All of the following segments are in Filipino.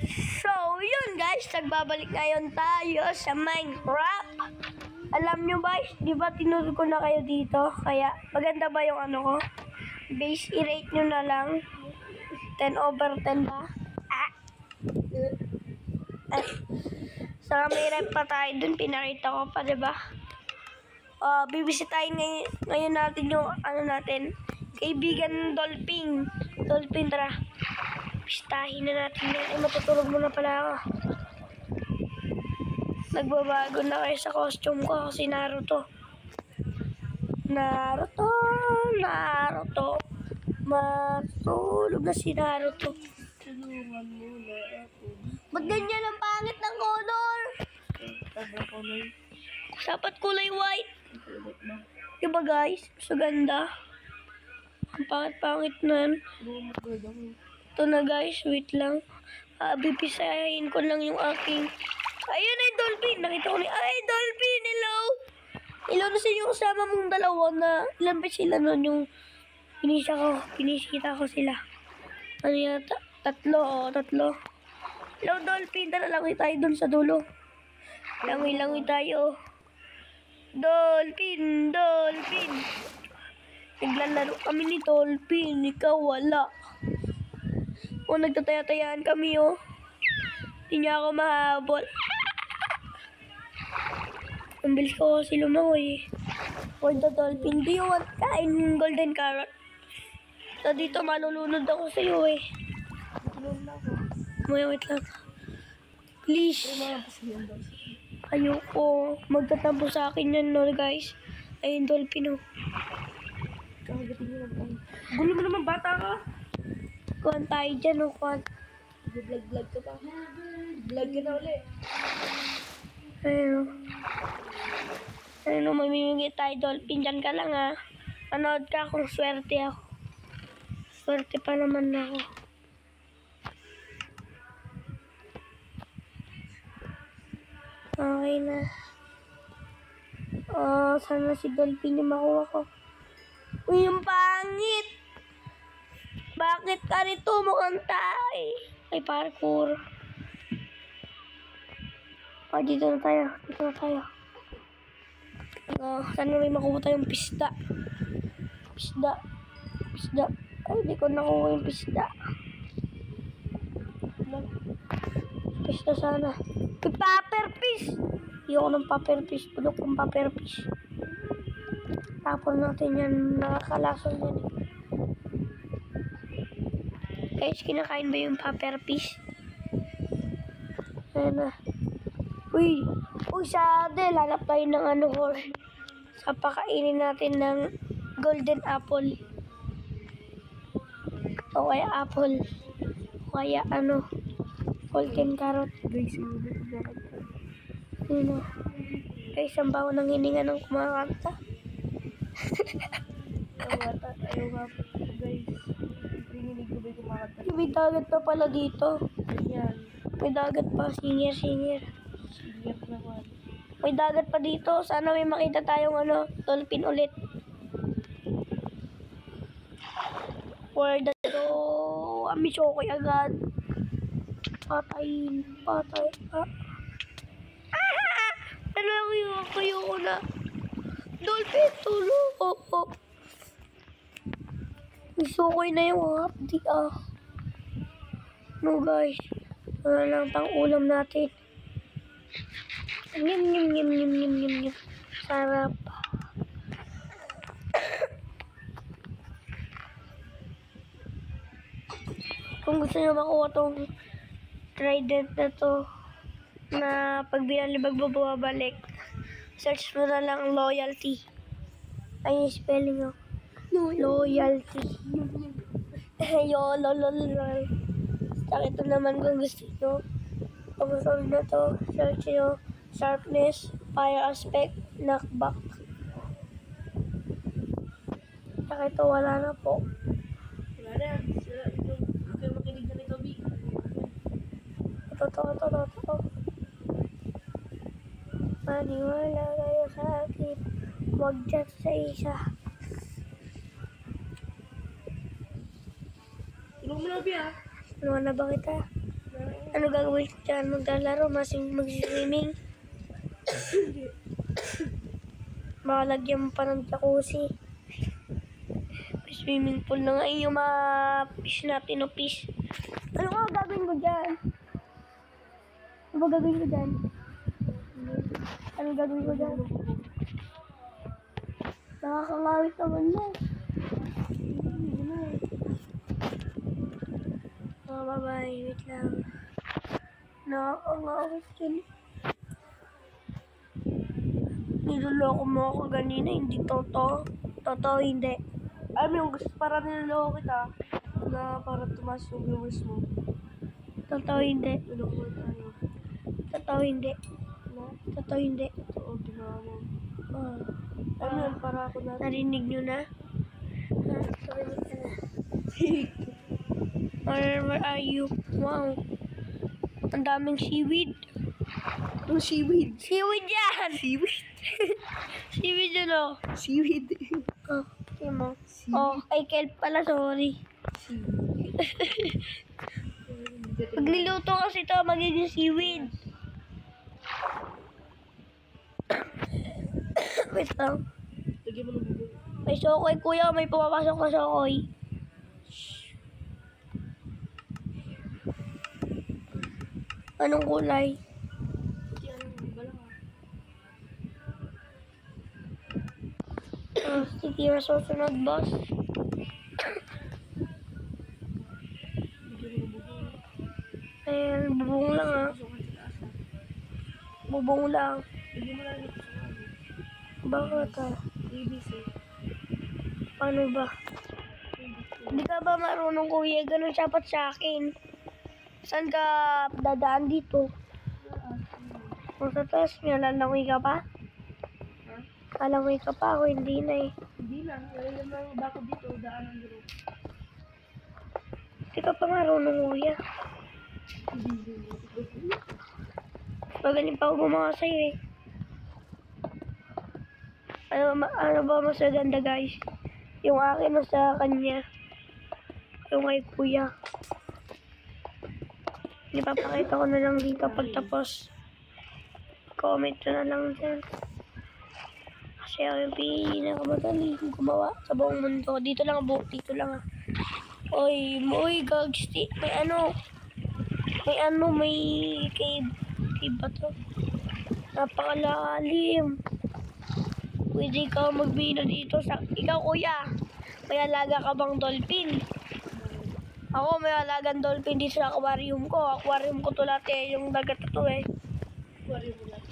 So, yun guys, nagbabalik ngayon tayo sa Minecraft. Alam nyo ba, di ba tinuro ko na kayo dito? Kaya, maganda ba yung ano ko? Base, i-rate nyo na lang. 10/10 ba? Saka may rep pa tayo dun, pinakita ko pa, di ba? Bibisitahin ngayon natin yung, ano natin, kaibigan Dolphin. Dolphin, tara. Pistahin na natin yan. Ay, matutulog muna pala ako. Nagbabago na kayo sa costume ko kasi Naruto. Naruto. Matulog na si Naruto. Tulungan mo na ako. Ba't ganyan ang pangit ng color? Dapat kulay white. Diba guys? So ganda. Ang pangit-pangit nun. Ito na guys, wait lang. Bipisahin ko lang yung aking... Ayun ay Dolphin! Nakita ko na... Ay, Dolphin! Hello! Hello na sa inyo kasama mong dalawa na... Ilan ba sila nun yung... Pinisita ko sila. Ano yata? Tatlo. Hello Dolphin! Tara langoy tayo dun sa dulo. Langoy tayo. Dolphin! Naglalaro kami ni Dolphin. Ikaw wala. Nagtataya-tayaan kami, Hindi niya ako mahabol. Ang bilis ko kasi lumangoy, For the Dolphin, do you want kain golden carrot? So, dito malulunod ako sa iyo, Wait lang. Please. Ayoko. Magtatampo sa akin yan, guys. Ayun, Dolphin, Gulo mo naman, bata ka. Kuhan tayo dyan, kuhan. Vlog ka pa. Vlog ka na ulit. Ayun, mamimigay tayo, Dolphin. Dyan ka lang, Manood ka kung swerte ako. Swerte pa naman ako. Okay na. Sana si Dolphin yung makuha ko. Uy, yung pangit! Bakit ka rito mukhang tayo? Ay, parkour. Dito na tayo. Sana may makuha tayong pisda. Ay, di ko nakuha yung pisda. Pisda sana. May paper fish! Ayoko ng paper fish. Tulog kong paper fish. Tapon natin yan. Nakakalason yan. Guys, kinakain ba yung paper fish? Ayan na. Uy, Sadel. Hanap tayo ng horse. Sa pakainin natin ng golden apple. O kaya apple. O kaya golden carrot. Guys, ang baho ng hininga ng kumakanta. Ayaw nga po, guys. Ringinig ko ba yung kumakanta? May dagat pa pala dito. Yan. May dagat pa. Senior. Senior naman. May dagat pa dito. Sana may makita tayong Dolphin ulit. For the Amishokoy agad. Patay. Ayoko na. Dolphin, tulong. Isukoy na yung hapdi, No, guys. Wala lang pang ulam natin. Nyam. Sarap. Kung gusto nyo makuha tong trident na to, na pag binalibag mo bumabalik, search mo na lang loyalty. Ay, yung spelling mo. Loyalty. Lol. Saka ito naman kung gusto nyo. Kung gusto nyo to, search nyo sharpness, fire aspect, knockback. Saka ito wala na po. Wala na. Ito makinig na nito, Big. Ito. Maniwala kayo sa akin. Huwag dyan sa isa. Tulong mo na, Big, Ano na ba kita? Ano gagawin ko dyan? Maglalaro, mag-swimming. Baka lagyan mo pa ng jacuzzi. May swimming pool na nga yung mga fish natin o fish. Ano ka gagawin ko dyan? Ano ba gagawin ko dyan? Ano gagawin ko dyan? Nakakangawit naman mo. Oh, bye-bye. Wait lang. Nakakangawit yun. Niloloko mo ako kanina, hindi totoo. Totoo, hindi. Alam mo yung gusto para niloloko kita na para tumaas yung viewers mo. Totoo, hindi. Niloloko tayo. Totoo, hindi. No? Totoo, hindi. Oo, ginawa mo. Oh. Alam mo yun, para ako natin. Narinig nyo na? Narinig ka na. Where are you? Wow. Ang daming seaweed. Ano seaweed? Seaweed yan! Seaweed? Seaweed yun, oh. Seaweed. Oh, tingnan mo. Oh, ay kelp pala, sorry. Pag niluto kasi ito, magiging seaweed. Wait lang. Lagyan mo ng bubong. May sokoy, kuya. May pumapasok na sokoy. Anong kulay? Hindi alam mo, iba lang Sige, masusunod, boss. Lagyan mo ng bubong. Ayan, bubong lang, ah. Pasok ka sa taas ha. Bubong lang. Lagyan mo lang yung pasok Bakit, ah? ABC. Ano ba? Hindi ka ba marunong, kuya? Ganun dapat sa akin. Saan ka dadaan dito? Kung sa taas niya, lalangoy ka pa? Ha? Lalangoy ka pa? Ako hindi na eh. Hindi lang. Lagyan mo lang bako dito. Daan ang group. Hindi ka pa marunong, kuya. Magaling pa ako gumawa sa'yo eh. Ano ba mas maganda, guys? Yung akin o sa kanya? Yung kay kuya. Ipapakita ko na lang dito pagtapos. Comment na lang dyan. Kasi ako yung pinakamadaling gumawa sa buong mundo. Dito lang, dito lang. Oy, gagsti. May cave. Cave ba to? Napakalalim. Pwede ka magbino dito sa... Ikaw, kuya, may alaga ka bang dolphin? Ako, may alagang dolphin dito sa aquarium ko. Aquarium ko to lahat eh. Yung dagat na to eh. Aquarium mo lang.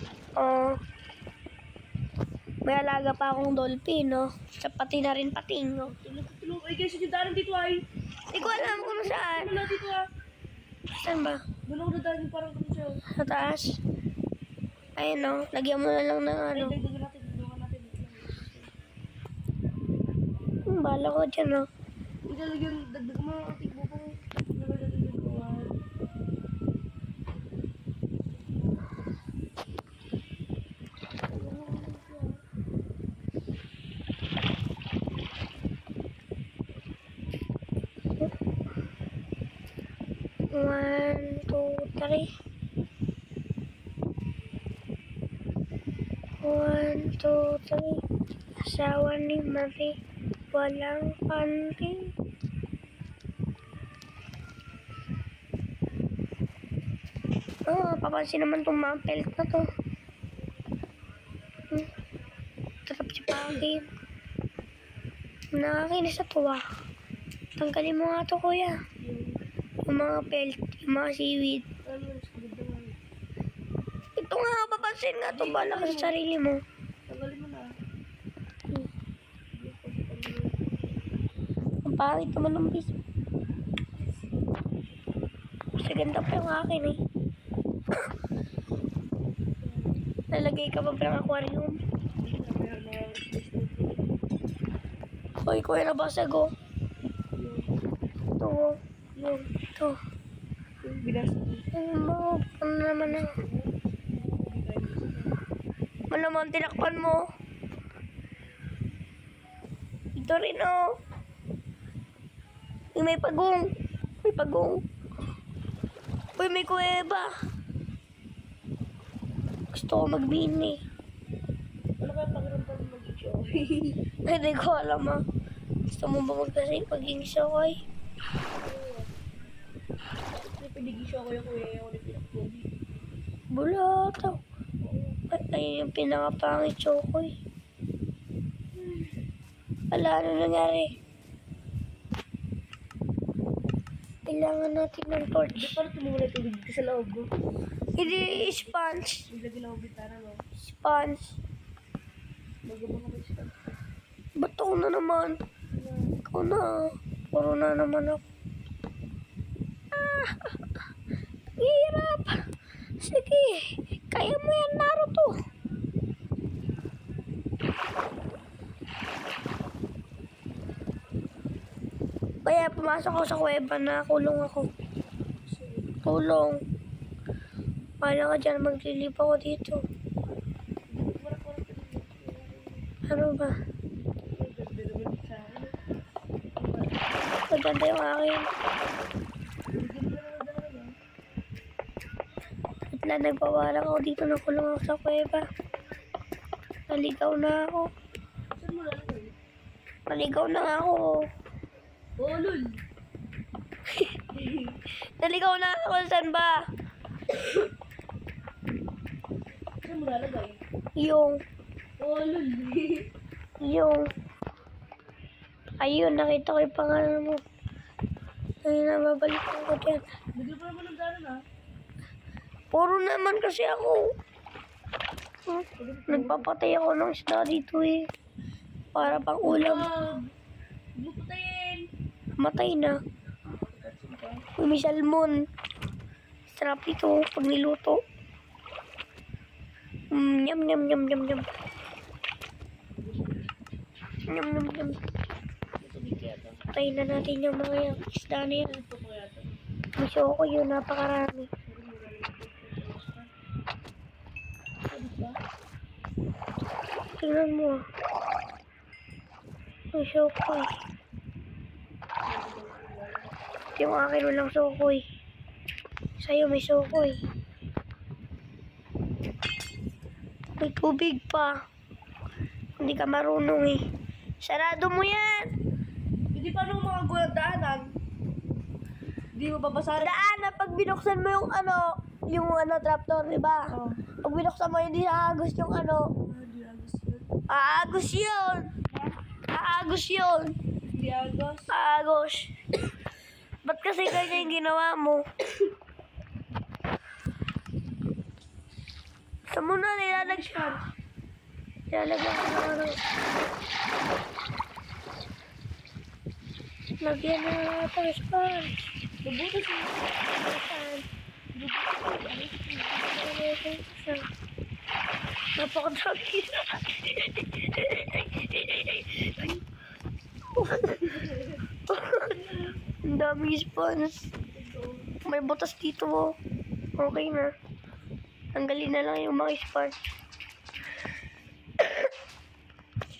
May alaga pa akong dolphin, no? Sa pati na rin pating, no? Tulog. Ay, guys, yung daan dito ay. Hindi ko alam kung saan. Ano lang dito ah. Saan ba? Doon ako nadaan yung parang kami sa'yo. Sa taas? Ayun, no? Lagyan mo na lang ng ano. Ay, dagdagan natin. Dagdagan natin. Bala ko dyan, no? Ilalagyan, dagdag mo ang ating bubong. Ilalagyan ko ah. One, two, three. 1, 2, 3. Asawa ni Marie, walang panty. Papansin naman itong mga pelt na to. Tatap si Pagi. Nakakinis sa tuwa. Tanggalin mo nga to, kuya. Yung mga pelt, yung mga seaweed. Ano yung dagdagan? Ito nga, papansin nga to. Bala ka sa sarili mo. Tanggalin mo na. Ang pangit naman ng bis. Kasi ganda pa yung akin eh. Nalagay ka pa ba ng aquarium? Hoy, kuya, nabasag oh. Ito oh. Ito. Ano naman na? Malamang tinakpan mo. Ito rin oh. May pagong. May pagong. Uy, may kuweba. Gusto ko magbini. Ano kaya pakiramdam mag-show? Hindi ko alam ah. Gusto mo ba maging shokoy? Kasi pinag-show ko yung kuya yung ulit pinag-pogi. Bulato. Ay, yung pinakapangit chokoy. Wala, ano nangyari? Kailangan natin ng Hindi torch. parang tumulay tubig dito sa loob. Hindi, sponge. Naglagay lang ako bitara, no? Sponge. Magabang ako siya. Ba't ako na naman? Ikaw na. Puro na naman ako. Ah! Hirap. Sige. Kaya mo yan, Naruto. Kaya pumasok ako sa kuweba na kulong ako. Kulong. Paano ka dyan? Maglilip ako dito. Ano ba? Maganda yung akin. At na nagbawalan ako dito na kulong ako sa kuweba. Naligaw na ako. Saan mo lalagay? Naligaw na nga ako. Oh, lul! Naligaw na ako. Saan ba? Saan mo lalagay? Yung. Oh, lul! Yung. Ayun, nakita ko yung pangalan mo. Ayun na, babalik ko dyan. Bigla pa naman ng daan, ha? Puro naman kasi ako. Nagpapatay ako ng isda dito eh. Para pang ulam. Bupatayin! Matay na. Uy, may salmon. Sarap ito pag niluto. Yum, yum, yum, yum, yum. Yum, yum, yum. Patayin na natin yung mga isda na yan. Gusto ko yun, napakarami. Tingnan mo. May sokoy. Yung akin walang sokoy. Sa'yo may sokoy. May tubig pa. Hindi ka marunong eh. Sarado mo yan. Hindi pa nung mga gulang daanan. Hindi mo babasarin. Daan na pag binuksan mo yung trapdoor, di ba? Oh. Pag binuksan mo, hindi aagos yung Hindi agos yun. aagos yun. Aagos yun. Hindi agos. Aagos. Ba't kasi ganyan yung ginawa mo? Sa muna, nilalagyan. Nilalagyan ko ng Lagyan na natin sponge. Nabutas mo. Napakadami. Ang dami sponge. May butas dito oh. Okay na. Tanggalin na lang yung mga sponge.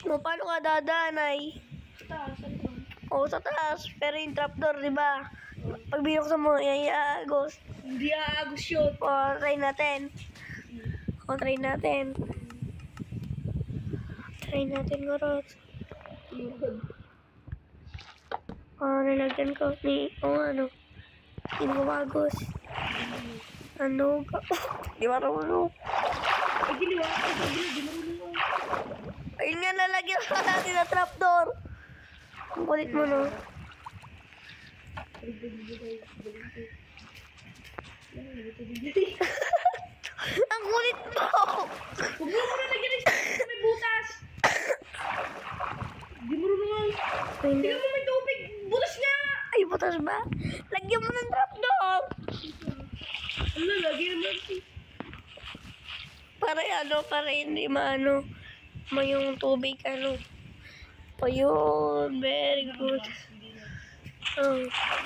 No, paano ka dadanay? Taas, ano ba? Oo, sa taas. Pero yung trapdoor, di ba? Pag binuksan mo, yan iagos. Hindi agos yun. O, try natin. Try natin. Try natin, Gorot. Nalagyan ko ni, ano. Hindi gumagos. Ano ka? Di marunong. Ay, giliwa. Di marunong. Ayun nga, nalagyan ko natin na trapdoor. Ang kulit mo, no? Ang kulit mo! Huwag mo muna lagyan ng may butas. Di marunong. Ayun na. Tingnan mo may tubig. Butas nga. Ay, butas ba? Lagyan mo ng trapdoor! Ano, lagi naman. Para hindi maano, yung tubig, Ayun, very good.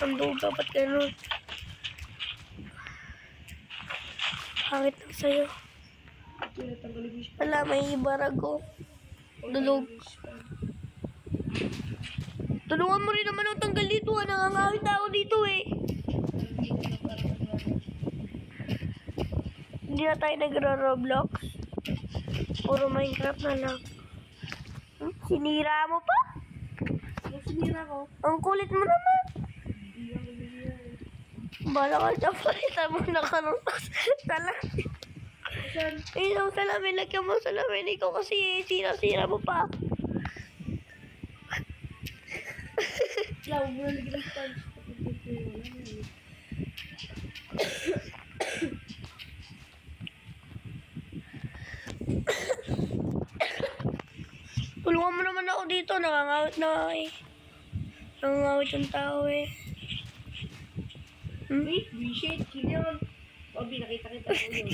Ang duga, ba't ganun? Pangit lang sa'yo. Tanggalin mo siya. Wala, may barago. Dulog. Tulungan mo rin naman ang tanggal dito. Nangangawit ako dito eh. Hindi na tayo nagro-Roblox. Puro Minecraft na lang. Sinira mo pa? Yung sinira ko. Ang kulit mo naman. Hindi ako sinira eh. Bala ka dyan, palitan mo na ka ng salamin. Saan? Ayun ang salamin, lagyan mo salamin. Ikaw kasi sira-sira mo pa. Wala, huwag mo nalagyan ng sponge. Tulungan mo naman ako dito. Nakangawit na ako eh. Nakangawit yung tao eh. Wait, V-shade. Sino yun? Bobby, nakita kita ko yun.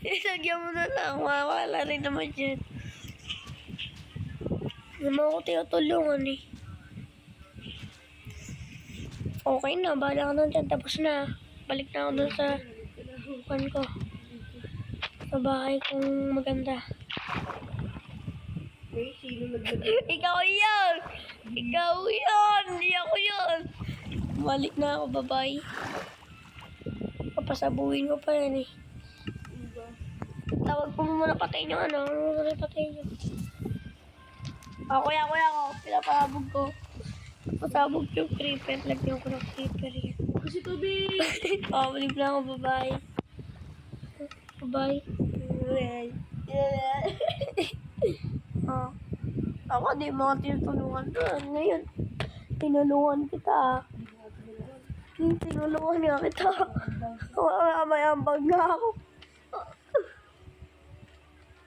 Lagyan mo na lang. Mawala rin naman dyan. Hindi mo ako tinutulungan eh. Okay na. Bahala ka na dyan. Tapos na. Balik na ako dun sa bukan ko. Sa bahay kong maganda. Wait, sino nagdala? Ikaw yun! Ikaw yun! Hindi ako yun! Balik na ako, bye-bye. Papasabuhin ko pa yan eh. Tawag ko muna patayin yung ano. Ano muna patayin yung... Kuya ko. Pinapabog ko. Pasabog yung creeper. Lagyan ko ng creeper yan. Kasi tubig! Balik na ako, bye-bye. Bye-bye. Ako di mga tinutulungan doon. Ngayon, tinulungan kita. Tinulungan nga kita. May ambag nga ako.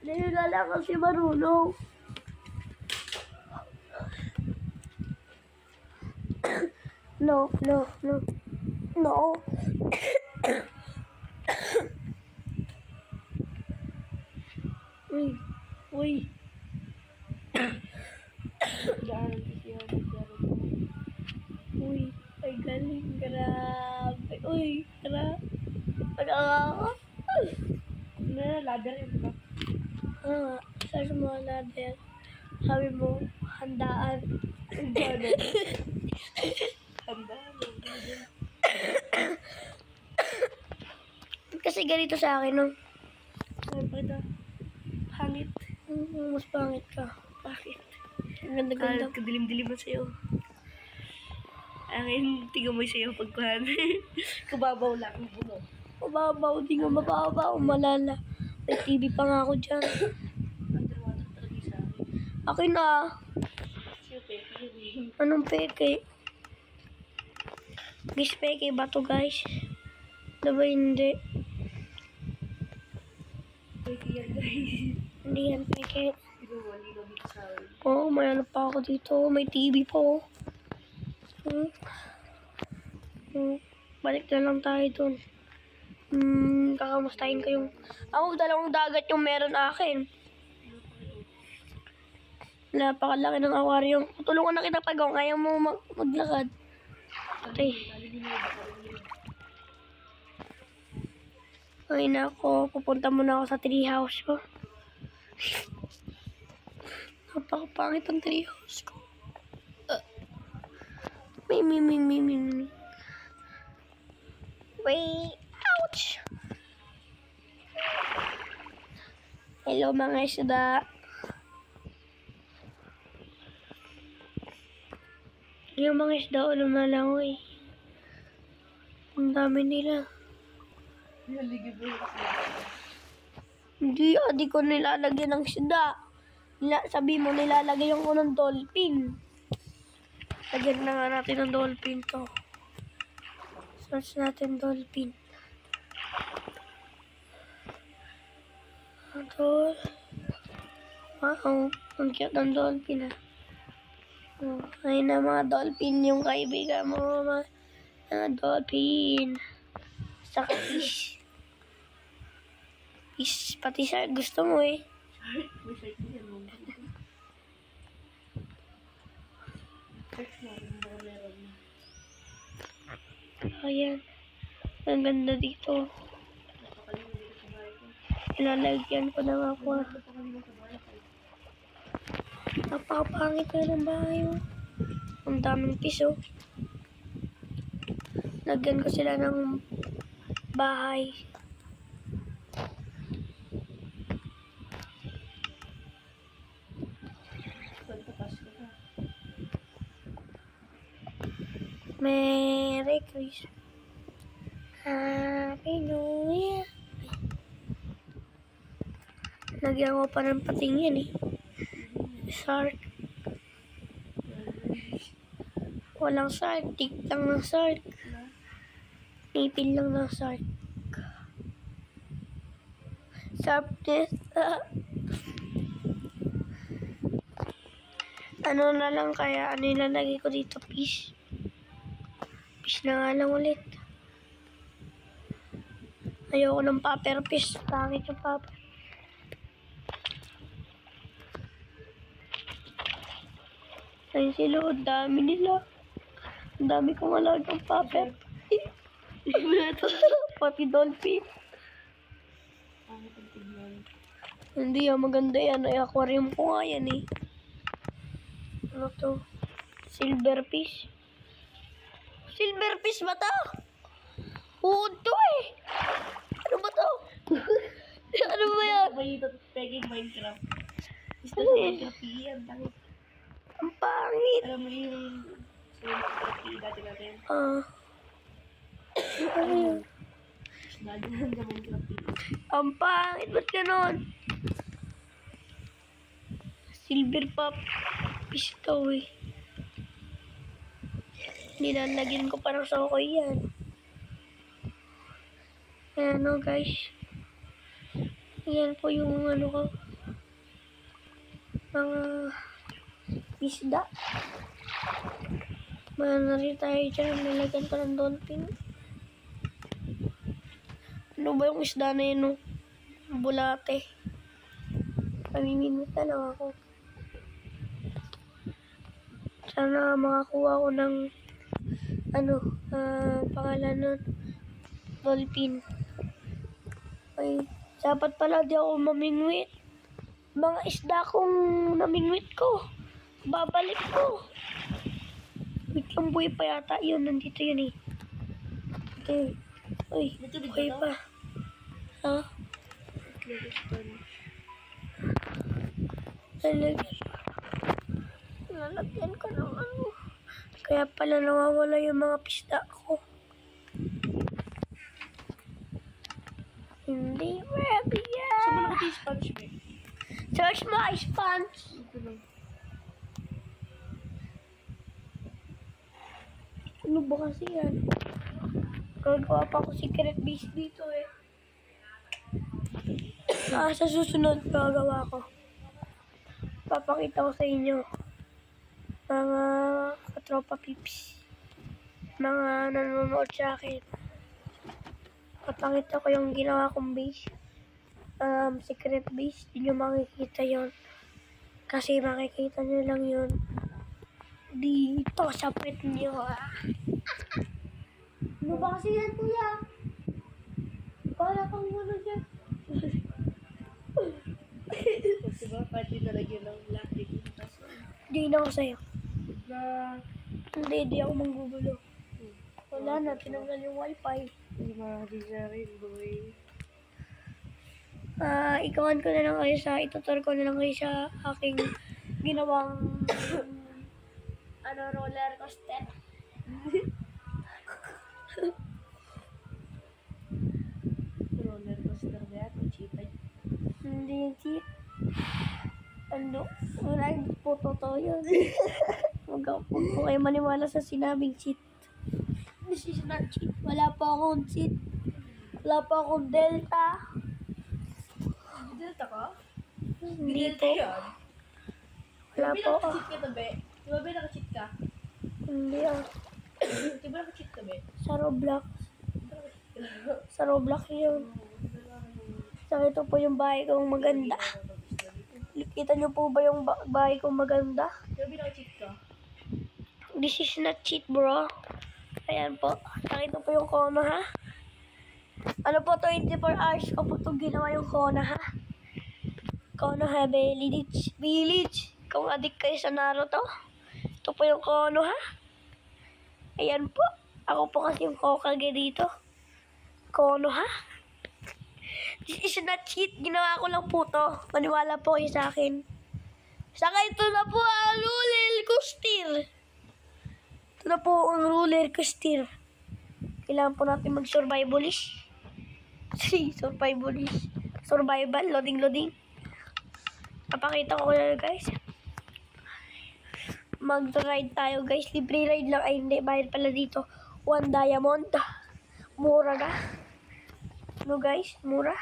Hindi na lang kasi marunong. No. Uy. Daanan ko siya. Uy, ay galing, grabe. Uy, grabe. Ano Ladder yun ba? Search mo ladder. Sabi mo, handaan. Handaan. Kasi ganito sa akin, no? Ay, pwede. Hangit. Mas pangit ka. Bakit? Ang ganda-ganda. Kadilim-dilim na sa'yo. Akin, tingnan mo sa'yo pagkuhan. Kababaw lang ang bulo. Mababaw, di nga mababaw, malala. May TV pa nga ako dyan. Underwater talaga sa akin. Akin na. Siya, peke. Anong peke? Guys, peke ba to, guys? Diba hindi? Peke yan, guys. Hindi yan peke. Pinawali lang dito sa akin. Oo, may ano pa ako dito. May TV po. Balik na lang tayo dun. Kakamustahin ko yung... Ako, dalawang dagat yung meron akin. Napakalaki ng aquarium. Tulungan na kita pag ayaw mo maglakad. Okay. Ay nako, pupunta muna ako sa treehouse ko. Napakapangit ang treehouse ko. May. Wait. Ouch! Hello mga isda. Yung mga isda lumalangoy. Ang dami nila. Naligid mo yung Hindi ko nilalagyan ng isda. Sabi mo nilalagyan ko ng dolphin. Lagyan na nga natin ng dolphin to. Search natin dolphin. Wow, ang cute ng dolphin ayun na mga dolphin yung kaibigan mo, mga dolphin. Saka fish. Fish, pati siya gusto mo eh. may site din yan. Search natin baka meron. Ayan. Ang ganda dito. Napakalimutan dito sa bahay ko. Ilalagyan ko ng ako. Napakalimutan sa bahay ko. Napakapangit na ng bahay. Ang daming piso. Lagyan ko sila ng bahay. Merry Christmas. Happy New Year. Lagyan ko pa ng pating yan eh. Shark. Walang shark. Tik lang ng shark. Ipin lang ng shark. Sharpness. Ano na lang kaya? Ano yung nalagay ko dito? Fish. Fish na nga lang ulit. Ayoko ng paper fish. Pangit yung paper. Ayun sila. Ang dami nila. Ang dami kong alagang paper. Pati dolphin. Hindi maganda yan. Ay, aquarium ko nga yan eh. Ano to? Silverfish. Silverfish ba to? Huwag to eh. Ano ba to? Ano ba yan? May ito pegging Minecraft. Gusto Ano sa eh? Minecraft yan. Ang pangit. Alam mo yung sa Minecraft dati natin. Ano yun? Nagawin sa Minecraft. Ang pangit. Ba't ganon? Silver pop. Fish to eh. Nilalagyan ko parang sokoy yan. Ayan o guys. Ayan po yung ano ko. Mga isda. Mana rin tayo dyan. Nilagyan ko ng dolphin. Ano ba yung isda na yun? Bulate. Pamimimita lang ako. Sana makakuha ko ng pangalan nun. Dolphin. Ay, dapat pala di ako mamingwit. Mga isda kong namingwit ko. Babalik ko. Wait lang, buhay pa yata. Yun, nandito yun eh. Okay. Uy, buhay pa. Ha? Lalagyan ko ng ano. Kaya pala nawawala yung mga pisda ko. Hindi ready yan. Saan mo nakita yung sponge mo? Search mo ay sponge. Ito lang. Ano ba kasi yan? Gagawa pa ako secret base dito eh. Sa susunod gagawa ko. Papakita ko sa inyo. Mga katropa pips. Mga nanonood sa akin. Papakita ko yung ginawa kong base. Secret base. Hindi nyo makikita yon. Kasi makikita nyo lang yun dito sa pet nyo. Ano ba kasi yan, kuya? Para kang ano dyan. Diba? Pati nalagyan ng plastic. Hindi na ako sa'yo. Na... Hindi ako manggugulo. Wala na, tinanggal yung wifi. Hindi makakadi sa rin, boy. Ikawan ko na lang kayo itutur ko na lang kayo sa aking ginawang roller coaster. Roller coaster ba yan? Cheetah. Hindi yung cheat. Wala yung totoo yun. Huwag po kayo maniwala sa sinabing cheat. This is not cheat. Wala pa akong cheat. Wala pa akong delta. Delta ka? Hindi po. yan. Wala po. Naka-cheat ka to, be? Diba, be, naka-cheat ka? Hindi Diba, naka-cheat ka, be? Sa Roblox. Sa Roblox yun. So, ito po yung bahay kong maganda. Kita niyo po ba yung bahay kong maganda? Diba, be, naka-cheat ka? This is not cheat, bro. Ayan po. Nakita po yung Kona, ha? Ano po, 24 hours ko po itong ginawa yung Kona, ha? Konoha Village. Kung adik kayo sa Naruto, ito po yung Kono, ha? Ayan po. Ako po kasi yung Hokage dito. Kono, ha? This is not cheat. Ginawa ko lang po to. Maniwala po kayo sa akin. Saka ito na po ang roller coaster. Ito Ito na po ang roller coaster. Kailangan po natin mag-survivalist. Survivalist. Survival, loading. Papakita ko na guys. Mag-ride tayo guys. Libre ride lang. Ay hindi, bayad pala dito. 1 diamond. Mura na. Ano guys? Mura.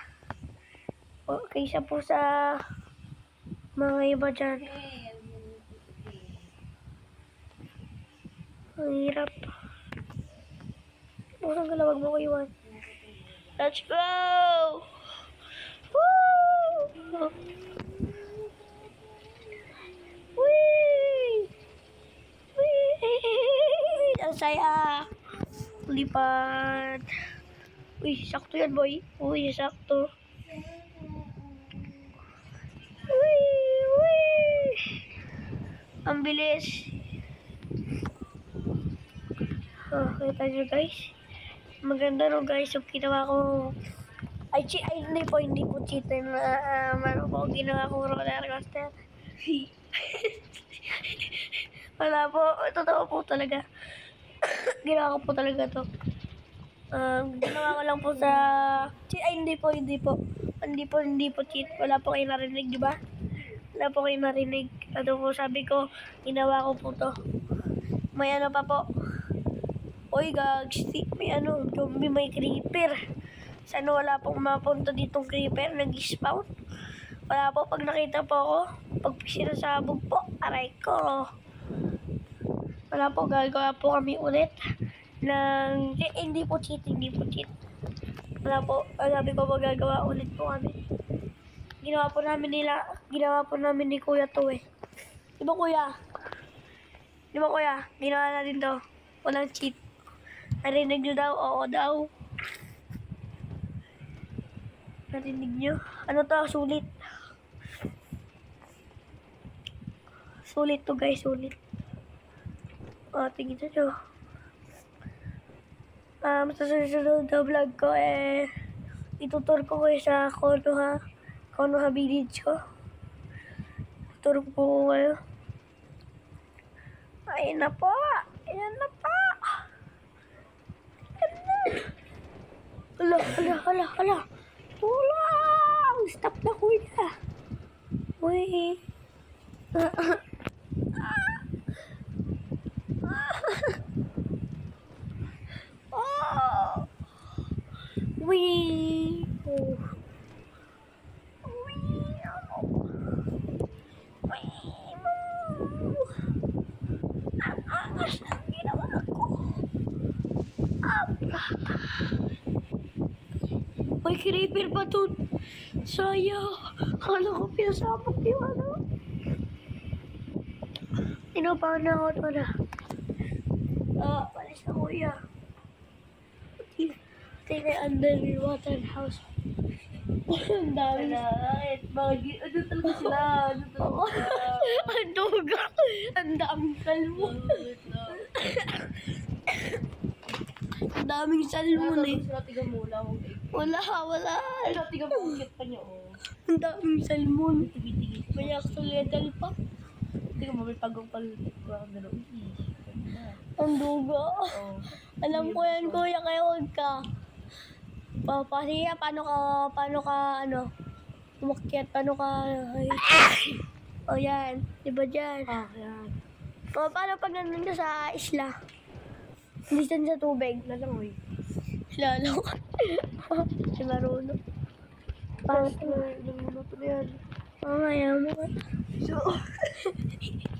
O, kaysa po sa mga iba dyan. Ang hirap. Pusang galawag mo ko iwan. Let's go! Woo! Whee! Whee! Ang saya! Lipad! Uy, sakto yan boy. Uy, sakto. Whee! Ang bilis. Kita nyo guys. Maganda no guys. Yung ginawa ko. Ay, hindi po cheat. Ano po, ginawa ko roller coaster. Wala po. Totoo po talaga. Ginawa ko po talaga to. Ginawa ko lang po sa... Ay, hindi po. Hindi po cheat. Wala po kayo narinig, di ba? Wala po kayo narinig. Ano po, sabi ko, ginawa ko po to. May ano pa po. Oy, gags, may zombie, may creeper. Sana wala pong mapunta ditong creeper, nag-spawn. Wala po, pag nakita po ako, pag sinasabog po, aray ko. Wala po, gagawa po kami ulit ng, hindi po cheat. Wala po, sabi ko magagawa ulit po kami. Ginawa po namin ni Kuya to eh. Di ba Kuya? Ginawa natin to. Walang cheat. Narinig nyo daw? Oo daw. Narinig nyo? Ano to? Sulit. Sulit to guys, sulit. Tingin nyo. Sa susunod na vlog ko itutur ko kayo sa Konoha Village ko. Tutur ko kayo. Ayun na po. Hala. Wow! Stop na kuya. Uy. Oh. Uy. Oh. Ginawa ko. May creeper pa dun. Sayang. Kala ko pinasabot yung ano. Tinapahan na ako ito na. Palis na kuya. Tingnan underwater house. Ang dami. Ano talaga sila? Ang duga. Ang daming salmon. Ang daming salmon eh. Wala. Tiga mo, ulit pa niyo. Ang daming salmon. Tigitigil. May axolotl pa. Tiga mo, may pagong palulit ko. Ang duga. Alam ko yan kuya, kaya huwag ka. Papasiya, paano ka, umakyat, paano ka, o yan, diba dyan? Yan. O, paano pag nandun ka sa isla? Hindi dyan sa tubig. Lalangoy. Lalo ka. Si Maruno. Ilang minuto na yan. Mamaya mo ka. So,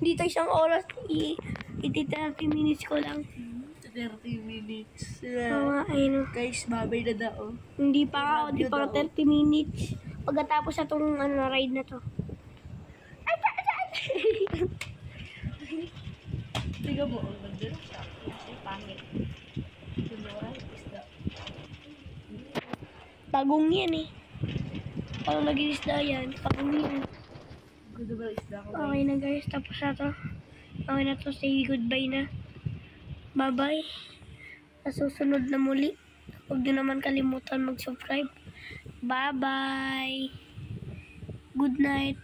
Dito isang oras, 30 minutes ko lang. 30 minutes. Ayun. Guys, babay na daw. Hindi pa 30 minutes. Pagkatapos na itong ride na to. Tiga mo, ang ganda na siya. Ay, pangit. Sunora, isda. Pagong yan eh. Parang naging isda yan. Pagong yan. Ganda ba ang isda ko? Okay na guys, tapos na to. Okay na to, say goodbye na. Bye-bye. Sa susunod na muli. Huwag nyo naman kalimutan mag-subscribe. Bye-bye. Good night.